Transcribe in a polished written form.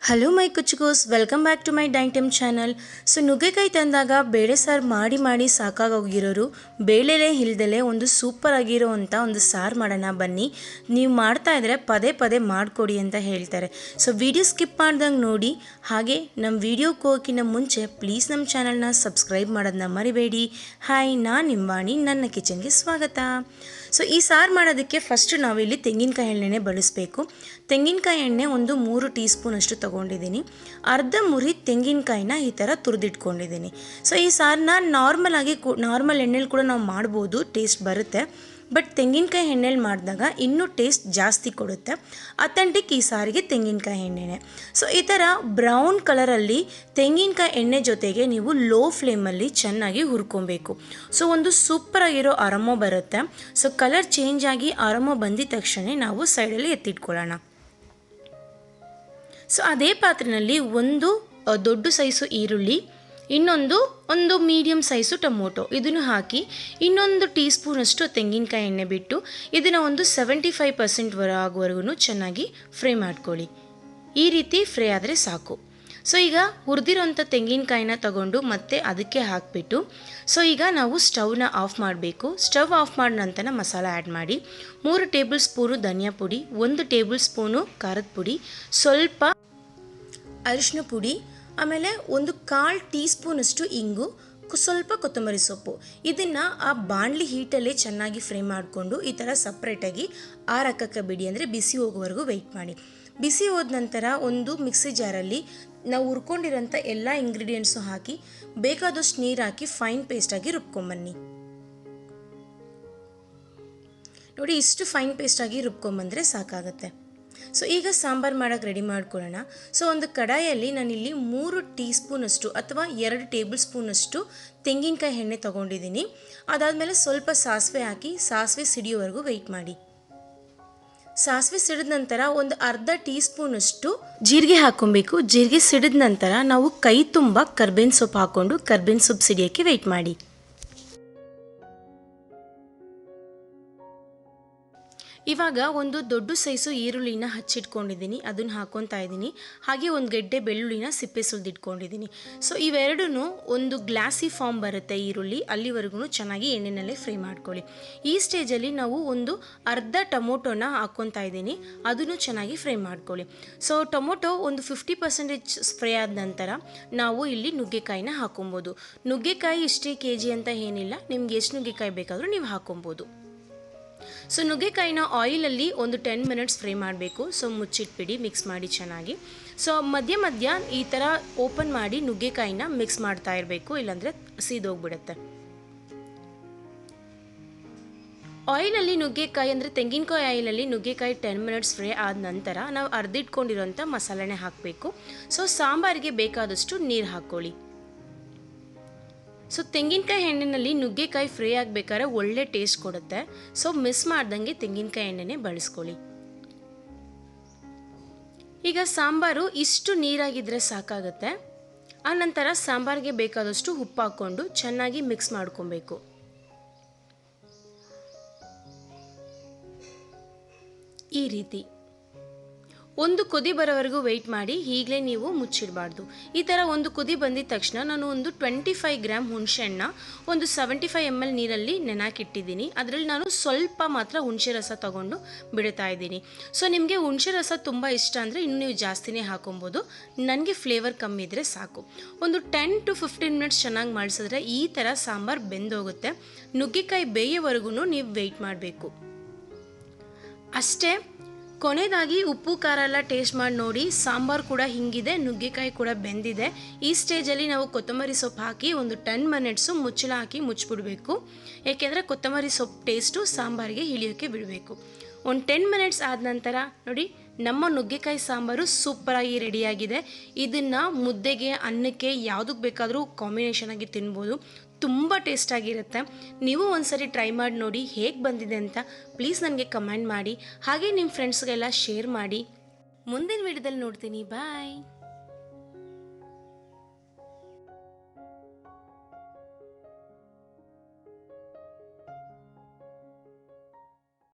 Hello my ಕುಚ್ಚುಗೋಸ್, welcome back to my ಡೈಟಮ್ channel. So ನುಗ್ಗೆಕಾಯಿ ತಂದಾಗ ಬೇಳೆ ಸಾರು ಮಾಡಿ ಸಾಕಾಗೋಗಿರೋರು ಬೇಳೆಲೇ ಇಲ್ದಲೆ ಒಂದು ಸೂಪರ್ ಆಗಿರೋವಂಥ ಒಂದು ಸಾರು ಮಾಡೋಣ ಬನ್ನಿ. ನೀವು ಮಾಡ್ತಾ ಇದ್ರೆ ಪದೇ ಪದೇ ಮಾಡಿಕೊಡಿ ಅಂತ ಹೇಳ್ತಾರೆ. ಸೊ ವಿಡಿಯೋ ಸ್ಕಿಪ್ ಮಾಡ್ದಂಗೆ ನೋಡಿ. ಹಾಗೆ ನಮ್ಮ ವಿಡಿಯೋಕ್ಕೆ ಹೋಗೋಕ್ಕಿಂತ ಮುಂಚೆ ಪ್ಲೀಸ್ ನಮ್ಮ ಚಾನಲ್ನ ಸಬ್ಸ್ಕ್ರೈಬ್ ಮಾಡೋದನ್ನ ಮರಿಬೇಡಿ. ಹಾಯ್, ನಾನು ನಿಂಬಾಣಿ, ನನ್ನ ಕಿಚನ್ಗೆ ಸ್ವಾಗತ. ಸೊ ಈ ಸಾರು ಮಾಡೋದಕ್ಕೆ ಫಸ್ಟ್ ನಾವಿಲ್ಲಿ ತೆಂಗಿನಕಾಯಿ ಎಣ್ಣೆನೇ ಬಳಸಬೇಕು. ತೆಂಗಿನಕಾಯಿ ಎಣ್ಣೆ ಒಂದು 3 ಟೀ ಸ್ಪೂನಷ್ಟು ತೊಗೊಂಡಿದ್ದೀನಿ. ಅರ್ಧ ಮುರಿ ತೆಂಗಿನಕಾಯಿನ ಈ ಥರ ತುರಿದಿಟ್ಕೊಂಡಿದ್ದೀನಿ. ಸೊ ಈ ಸಾರನ್ನ ನಾರ್ಮಲ್ ಎಣ್ಣೆಲಿ ಕೂಡ ನಾವು ಮಾಡ್ಬೋದು, ಟೇಸ್ಟ್ ಬರುತ್ತೆ. ಬಟ್ ತೆಂಗಿನಕಾಯಿ ಎಣ್ಣೆಲಿ ಮಾಡಿದಾಗ ಇನ್ನೂ ಟೇಸ್ಟ್ ಜಾಸ್ತಿ ಕೊಡುತ್ತೆ. ಅಥೆಂಟಿಕ್ ಈ ಸಾರಿಗೆ ತೆಂಗಿನಕಾಯಿ ಎಣ್ಣೆನೇ. ಸೊ ಈ ಥರ ಬ್ರೌನ್ ಕಲರಲ್ಲಿ ತೆಂಗಿನಕಾಯಿ ಎಣ್ಣೆ ಜೊತೆಗೆ ನೀವು ಲೋ ಫ್ಲೇಮಲ್ಲಿ ಚೆನ್ನಾಗಿ ಹುರ್ಕೊಬೇಕು. ಸೊ ಒಂದು ಸೂಪರಾಗಿರೋ ಅರೋಮಾ ಬರುತ್ತೆ. ಸೊ ಕಲರ್ ಚೇಂಜ್ ಆಗಿ ಅರೋಮಾ ಬಂದಿದ ತಕ್ಷಣ ನಾವು ಸೈಡಲ್ಲಿ ಎತ್ತಿಟ್ಕೊಳ್ಳೋಣ. ಸೊ ಅದೇ ಪಾತ್ರೆಯಲ್ಲಿ ಒಂದು ದೊಡ್ಡ ಸೈಜು ಈರುಳ್ಳಿ, ಒಂದು ಮೀಡಿಯಮ್ ಸೈಜು ಟೊಮೊಟೊ ಇದನ್ನು ಹಾಕಿ ಇನ್ನೊಂದು ಟೀ ಸ್ಪೂನಷ್ಟು ತೆಂಗಿನಕಾಯಿ ಎಣ್ಣೆ ಬಿಟ್ಟು ಇದನ್ನು ಒಂದು 75% ಆಗುವವರೆಗೂ ಚೆನ್ನಾಗಿ ಫ್ರೈ ಮಾಡ್ಕೊಳ್ಳಿ. ಈ ರೀತಿ ಫ್ರೈ ಆದರೆ ಸಾಕು. ಸೊ ಈಗ ಹುರಿದಿರೋಂಥ ತೆಂಗಿನಕಾಯಿನ ತಗೊಂಡು ಮತ್ತೆ ಅದಕ್ಕೆ ಹಾಕಿಬಿಟ್ಟು ಸೊ ಈಗ ನಾವು ಸ್ಟವ್ನ ಆಫ್ ಮಾಡಬೇಕು. ಸ್ಟವ್ ಆಫ್ ಮಾಡಿದ ನಂತರ ಮಸಾಲ ಆ್ಯಡ್ ಮಾಡಿ. 3 ಟೇಬಲ್ ಸ್ಪೂನು ಧನಿಯಾ ಪುಡಿ, 1 ಟೇಬಲ್ ಸ್ಪೂನು ಖಾರದ ಪುಡಿ, ಸ್ವಲ್ಪ ಅರಿಶಿನ ಪುಡಿ, ಆಮೇಲೆ 1/4 ಟೀ ಸ್ಪೂನಷ್ಟು ಇಂಗು, ಸ್ವಲ್ಪ ಕೊತ್ತಂಬರಿ ಸೊಪ್ಪು. ಇದನ್ನು ಆ ಬಾಣಲಿ ಹೀಟಲ್ಲೇ ಚೆನ್ನಾಗಿ ಫ್ರೈ ಮಾಡಿಕೊಂಡು ಈ ಥರ ಸಪ್ರೇಟಾಗಿ ಆರಕ್ಕೆ ಬಿಡಿ, ಅಂದರೆ ಬಿಸಿ ಹೋಗೋವರೆಗೂ ವೆಯ್ಟ್ ಮಾಡಿ. ಬಿಸಿ ಹೋದ ನಂತರ ಒಂದು ಮಿಕ್ಸಿ ಜಾರಲ್ಲಿ ನಾವು ಹುರ್ಕೊಂಡಿರೋಂಥ ಎಲ್ಲ ಇಂಗ್ರೀಡಿಯೆಂಟ್ಸು ಹಾಕಿ ಬೇಕಾದಷ್ಟು ನೀರು ಹಾಕಿ ಫೈನ್ ಪೇಸ್ಟಾಗಿ ರುಬ್ಕೊಂಬನ್ನಿ. ನೋಡಿ, ಇಷ್ಟು ಫೈನ್ ಪೇಸ್ಟಾಗಿ ರುಬ್ಕೊಂಬಂದರೆ ಸಾಕಾಗುತ್ತೆ. ಸೊ ಈಗ ಸಾಂಬಾರು ಮಾಡೋಕ್ಕೆ ರೆಡಿ ಮಾಡ್ಕೊಳ್ಳೋಣ. ಸೊ ಒಂದು ಕಡಾಯಲ್ಲಿ ನಾನಿಲ್ಲಿ 3 ಟೀ ಸ್ಪೂನಷ್ಟು ಅಥವಾ 2 ಟೇಬಲ್ ಸ್ಪೂನಷ್ಟು ತೆಂಗಿನಕಾಯಿ ಎಣ್ಣೆ ತೊಗೊಂಡಿದ್ದೀನಿ. ಅದಾದಮೇಲೆ ಸ್ವಲ್ಪ ಸಾಸಿವೆ ಹಾಕಿ ಸಾಸಿವೆ ಸಿಡಿಯೋವರೆಗೂ ವೆಯ್ಟ್ ಮಾಡಿ. ಸಾಸಿವೆ ಸಿಡಿದ ನಂತರ ಒಂದು ಅರ್ಧ ಟೀ ಸ್ಪೂನಷ್ಟು ಜೀರಿಗೆ ಹಾಕ್ಕೊಬೇಕು. ಜೀರಿಗೆ ಸಿಡಿದ ನಂತರ ನಾವು ಕೈ ತುಂಬ ಕರ್ಬೇವಿನ ಸೊಪ್ಪು ಹಾಕ್ಕೊಂಡು ಕರ್ಬೇವಿನ ಸೊಪ್ಪು ಸಿಡಿಯೋಕ್ಕೆ ವೆಯ್ಟ್ ಮಾಡಿ. ಇವಾಗ ಒಂದು ದೊಡ್ಡ ಸೈಜು ಈರುಳ್ಳಿನ ಹಚ್ಚಿಟ್ಕೊಂಡಿದ್ದೀನಿ, ಅದನ್ನು ಹಾಕ್ಕೊತಾ ಇದ್ದೀನಿ. ಹಾಗೆ ಒಂದು ಗೆಡ್ಡೆ ಬೆಳ್ಳುಳ್ಳಿನ ಸಿಪ್ಪೆ ಸುಲಿದಿಟ್ಕೊಂಡಿದ್ದೀನಿ. ಸೊ ಇವೆರಡೂ ಒಂದು ಗ್ಲಾಸಿ ಫಾರ್ಮ್ ಬರುತ್ತೆ ಈರುಳ್ಳಿ, ಅಲ್ಲಿವರೆಗೂ ಚೆನ್ನಾಗಿ ಎಣ್ಣೆನಲ್ಲೇ ಫ್ರೈ ಮಾಡ್ಕೊಳ್ಳಿ. ಈ ಸ್ಟೇಜಲ್ಲಿ ನಾವು ಒಂದು ಅರ್ಧ ಟೊಮೊಟೊನ ಹಾಕ್ಕೊತಾ ಇದ್ದೀನಿ, ಅದನ್ನು ಚೆನ್ನಾಗಿ ಫ್ರೈ ಮಾಡ್ಕೊಳ್ಳಿ. ಸೊ ಟೊಮೊಟೊ ಒಂದು 50% ಫ್ರೈ ಆದ ನಂತರ ನಾವು ಇಲ್ಲಿ ನುಗ್ಗೆಕಾಯಿನ ಹಾಕೊಬೋದು. ನುಗ್ಗೆಕಾಯಿ ಇಷ್ಟೇ ಕೆಜಿ ಅಂತ ಏನಿಲ್ಲ, ನಿಮ್ಗೆ ಎಷ್ಟು ನುಗ್ಗೆಕಾಯಿ ಬೇಕಾದರೂ ನೀವು ಹಾಕೊಬೋದು. ಸೊ ನುಗ್ಗೆಕಾಯಿನ ಆಯಿಲಲ್ಲಿ ಒಂದು 10 ಮಿನಿಟ್ಸ್ ಫ್ರೈ ಮಾಡಬೇಕು. ಸೊ ಮುಚ್ಚಿಟ್ಬಿಡಿ, ಮಿಕ್ಸ್ ಮಾಡಿ ಚೆನ್ನಾಗಿ. ಸೊ ಮಧ್ಯ ಈ ಥರ ಓಪನ್ ಮಾಡಿ ನುಗ್ಗೆಕಾಯಿನ ಮಿಕ್ಸ್ ಮಾಡ್ತಾ ಇರಬೇಕು, ಇಲ್ಲಾಂದರೆ ಸೀದೋಗ್ಬಿಡುತ್ತೆ. ಆಯಿಲಲ್ಲಿ ನುಗ್ಗೆಕಾಯಿ ಅಂದರೆ ತೆಂಗಿನಕಾಯಿ ಆಯಿಲಲ್ಲಿ ನುಗ್ಗೆಕಾಯಿ 10 ಮಿನಿಟ್ಸ್ ಫ್ರೈ ಆದ ನಂತರ ನಾವು ಅರ್ದಿಟ್ಕೊಂಡಿರೋಂಥ ಮಸಾಲೆನೇ ಹಾಕಬೇಕು. ಸೊ ಸಾಂಬಾರಿಗೆ ಬೇಕಾದಷ್ಟು ನೀರು ಹಾಕ್ಕೊಳ್ಳಿ. ಸೊ ತೆಂಗಿನಕಾಯಿ ಎಣ್ಣೆಯಲ್ಲಿ ನುಗ್ಗೆಕಾಯಿ ಫ್ರೈ ಆಗಬೇಕಾದ್ರೆ ಒಳ್ಳೆ ಟೇಸ್ಟ್ ಕೊಡುತ್ತೆ. ಸೊ ಮಿಸ್ ಮಾಡ್ದಂಗೆ ತೆಂಗಿನಕಾಯಿ ಎಣ್ಣೆನೇ ಬಳಸ್ಕೊಳ್ಳಿ. ಈಗ ಸಾಂಬಾರು ಇಷ್ಟು ನೀರಾಗಿದ್ದರೆ ಸಾಕಾಗುತ್ತೆ. ಆನಂತರ ಸಾಂಬಾರಿಗೆ ಬೇಕಾದಷ್ಟು ಉಪ್ಪು ಹಾಕ್ಕೊಂಡು ಚೆನ್ನಾಗಿ ಮಿಕ್ಸ್ ಮಾಡ್ಕೊಬೇಕು. ಈ ರೀತಿ ಒಂದು ಕುದಿ ಬರೋವರೆಗೂ ವೆಯ್ಟ್ ಮಾಡಿ. ಈಗಲೇ ನೀವು ಮುಚ್ಚಿಡಬಾರ್ದು. ಈ ಥರ ಒಂದು ಕುದಿ ಬಂದಿದ ತಕ್ಷಣ ನಾನು ಒಂದು 25 ಗ್ರಾಮ್ ಹುಣಸೆಹಣ್ಣ ಒಂದು 75 ml ನೀರಲ್ಲಿ ನೆನಾಕಿಟ್ಟಿದ್ದೀನಿ. ಅದರಲ್ಲಿ ನಾನು ಸ್ವಲ್ಪ ಮಾತ್ರ ಹುಣಸೆ ರಸ ತೊಗೊಂಡು ಬಿಡ್ತಾ ಇದ್ದೀನಿ. ಸೊ ನಿಮಗೆ ಹುಣಸೆ ರಸ ತುಂಬ ಇಷ್ಟ ಅಂದರೆ ಇನ್ನು ನೀವು ಜಾಸ್ತಿನೇ ಹಾಕೊಬೋದು. ನನಗೆ ಫ್ಲೇವರ್ ಕಮ್ಮಿ ಇದ್ದರೆ ಸಾಕು. ಒಂದು 10 to 15 ಮಿನಿಟ್ಸ್ ಚೆನ್ನಾಗಿ ಮಾಡಿಸಿದ್ರೆ ಈ ಥರ ಸಾಂಬಾರು ಬೆಂದೋಗುತ್ತೆ. ನುಗ್ಗೆಕಾಯಿ ಬೇಯೋವರೆಗೂ ನೀವು ವೆಯ್ಟ್ ಮಾಡಬೇಕು ಅಷ್ಟೇ. ಕೊನೆಯದಾಗಿ ಉಪ್ಪು ಖಾರ ಎಲ್ಲ ಟೇಸ್ಟ್ ಮಾಡಿ ನೋಡಿ. ಸಾಂಬಾರು ಕೂಡ ಹಿಂಗಿದೆ, ನುಗ್ಗೆಕಾಯಿ ಕೂಡ ಬೆಂದಿದೆ. ಈ ಸ್ಟೇಜಲ್ಲಿ ನಾವು ಕೊತ್ತಂಬರಿ ಸೊಪ್ಪು ಹಾಕಿ ಒಂದು 10 ಮಿನಿಟ್ಸು ಮುಚ್ಚಳ ಹಾಕಿ ಮುಚ್ಚಿಬಿಡಬೇಕು. ಏಕೆಂದರೆ ಕೊತ್ತಂಬರಿ ಸೊಪ್ಪು ಟೇಸ್ಟು ಸಾಂಬಾರಿಗೆ ಇಳಿಯೋಕ್ಕೆ ಬಿಡಬೇಕು. ಒಂದು 10 ಮಿನಿಟ್ಸ್ ಆದ ನಂತರ ನೋಡಿ, ನಮ್ಮ ನುಗ್ಗೆಕಾಯಿ ಸಾಂಬಾರು ಸೂಪರಾಗಿ ರೆಡಿಯಾಗಿದೆ. ಇದನ್ನು ಮುದ್ದೆಗೆ, ಅನ್ನಕ್ಕೆ ಯಾವುದಕ್ಕೆ ಬೇಕಾದರೂ ಕಾಂಬಿನೇಷನ್ ಆಗಿ ತಿನ್ಬೋದು. ತುಂಬ ಟೇಸ್ಟಾಗಿರುತ್ತೆ. ನೀವು ಒಂದ್ಸರಿ ಟ್ರೈ ಮಾಡಿ ನೋಡಿ ಹೇಗೆ ಬಂದಿದೆ ಅಂತ ಪ್ಲೀಸ್ ನನಗೆ ಕಮೆಂಟ್ ಮಾಡಿ. ಹಾಗೆ ನಿಮ್ಮ ಫ್ರೆಂಡ್ಸ್ಗೆಲ್ಲ ಶೇರ್ ಮಾಡಿ. ಮುಂದಿನ ವಿಡಿಯೋದಲ್ಲಿ ನೋಡ್ತೀನಿ. ಬಾಯ್.